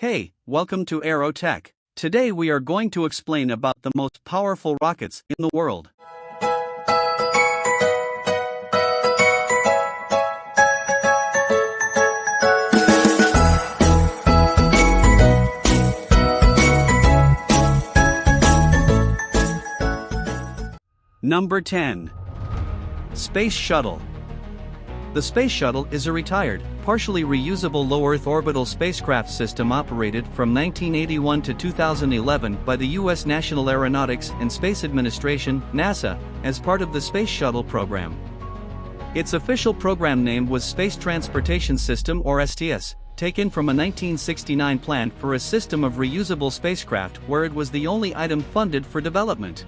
Hey, welcome to Aero Tech. Today we are going to explain about the most powerful rockets in the world. Number 10. Space Shuttle. The Space Shuttle is a retired, partially reusable low-Earth orbital spacecraft system operated from 1981 to 2011 by the U.S. National Aeronautics and Space Administration, NASA, as part of the Space Shuttle program. Its official program name was Space Transportation System or STS, taken from a 1969 plan for a system of reusable spacecraft where it was the only item funded for development.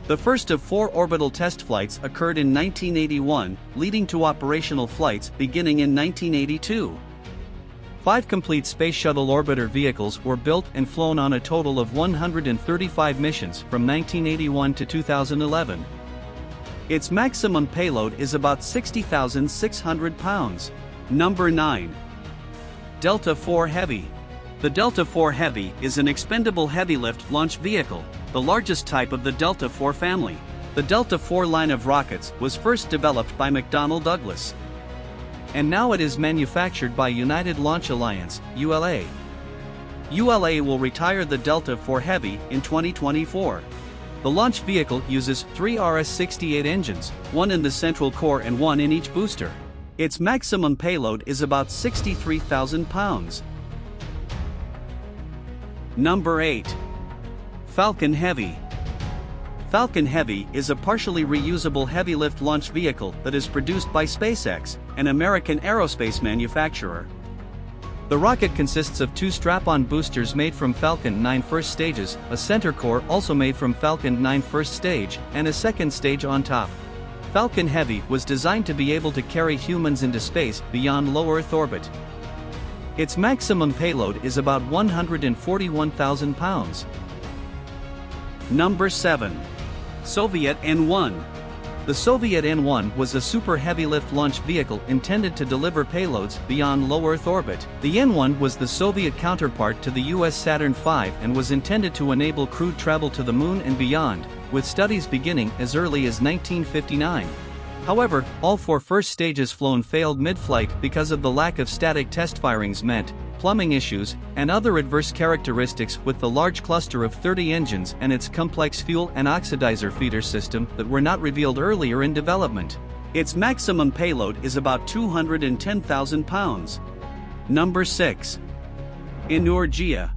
The first of 4 orbital test flights occurred in 1981, leading to operational flights beginning in 1982. 5 complete Space Shuttle orbiter vehicles were built and flown on a total of 135 missions from 1981 to 2011. Its maximum payload is about 60,600 pounds. Number 9. Delta IV Heavy. The Delta IV Heavy is an expendable heavy-lift launch vehicle, the largest type of the Delta IV family. The Delta IV line of rockets was first developed by McDonnell Douglas. And now it is manufactured by United Launch Alliance, ULA. ULA will retire the Delta IV Heavy in 2024. The launch vehicle uses 3 RS-68 engines, 1 in the central core and 1 in each booster. Its maximum payload is about 63,000 pounds. Number 8. Falcon Heavy. Falcon Heavy is a partially reusable heavy-lift launch vehicle that is produced by SpaceX, an American aerospace manufacturer. The rocket consists of 2 strap-on boosters made from Falcon 9 first stages, a center core also made from Falcon 9 first stage, and a second stage on top. Falcon Heavy was designed to be able to carry humans into space beyond low Earth orbit. Its maximum payload is about 141,000 pounds. Number 7. Soviet N-1. The Soviet N-1 was a super heavy-lift launch vehicle intended to deliver payloads beyond low Earth orbit. The N-1 was the Soviet counterpart to the U.S. Saturn V and was intended to enable crewed travel to the Moon and beyond, with studies beginning as early as 1959. However, all 4 first stages flown failed mid-flight because of the lack of static test firings meant, plumbing issues, and other adverse characteristics with the large cluster of 30 engines and its complex fuel and oxidizer feeder system that were not revealed earlier in development. Its maximum payload is about 210,000 pounds. Number 6. Energia.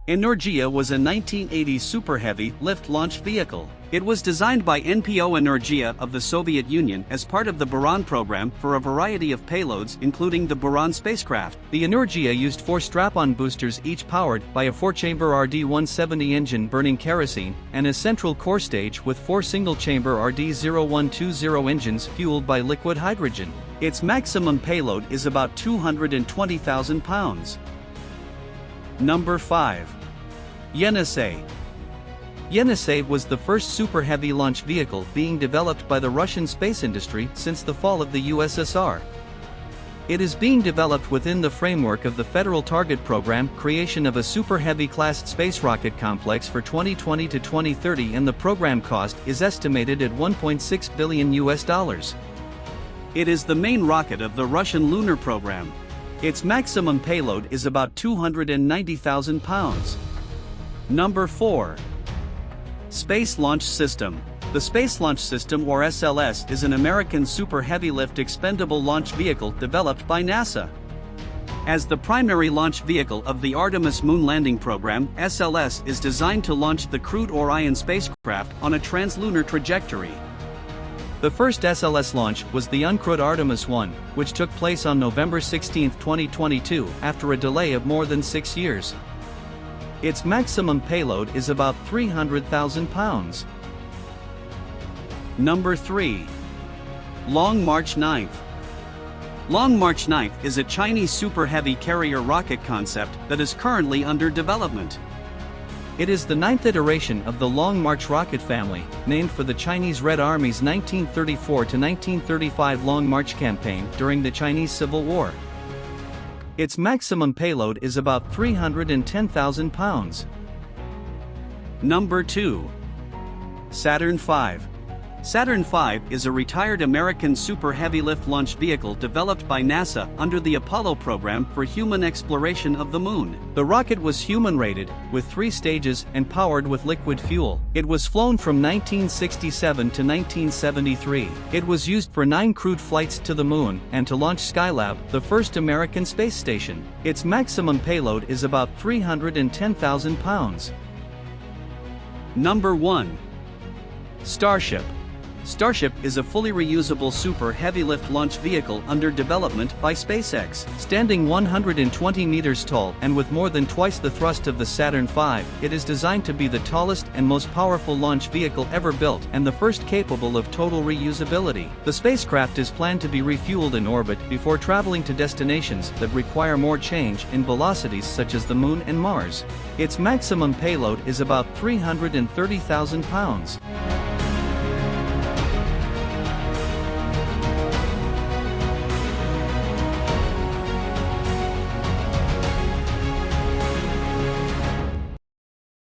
Energia was a 1980 super heavy lift launch vehicle. It was designed by NPO Energia of the Soviet Union as part of the Buran program for a variety of payloads including the Buran spacecraft. The Energia used 4 strap-on boosters each powered by a 4-chamber RD-170 engine burning kerosene, and a central core stage with 4 single-chamber RD-0120 engines fueled by liquid hydrogen. Its maximum payload is about 220,000 pounds. Number 5. Yenisei. Yenisei was the first super heavy launch vehicle being developed by the Russian space industry since the fall of the USSR. It is being developed within the framework of the Federal Target Program creation of a super heavy class space rocket complex for 2020 to 2030, and the program cost is estimated at $1.6 billion. It is the main rocket of the Russian lunar program. Its maximum payload is about 290,000 pounds. Number 4. Space Launch System. The Space Launch System or SLS is an American super heavy-lift expendable launch vehicle developed by NASA. As the primary launch vehicle of the Artemis moon landing program, SLS is designed to launch the crewed Orion spacecraft on a translunar trajectory. The first SLS launch was the uncrewed Artemis 1, which took place on November 16, 2022, after a delay of more than 6 years. Its maximum payload is about 300,000 pounds. Number 3. Long March 9. Long March 9 is a Chinese super heavy carrier rocket concept that is currently under development. It is the 9th iteration of the Long March rocket family, named for the Chinese Red Army's 1934 to 1935 Long March campaign during the Chinese Civil War. Its maximum payload is about 310,000 pounds. Number 2. Saturn V. Saturn V is a retired American super heavy lift launch vehicle developed by NASA under the Apollo program for human exploration of the Moon. The rocket was human-rated, with 3 stages and powered with liquid fuel. It was flown from 1967 to 1973. It was used for 9 crewed flights to the Moon and to launch Skylab, the first American space station. Its maximum payload is about 310,000 pounds. Number 1. Starship. Starship is a fully reusable super heavy-lift launch vehicle under development by SpaceX. Standing 120 meters tall and with more than twice the thrust of the Saturn V, it is designed to be the tallest and most powerful launch vehicle ever built and the first capable of total reusability. The spacecraft is planned to be refueled in orbit before traveling to destinations that require more change in velocities such as the Moon and Mars. Its maximum payload is about 330,000 pounds.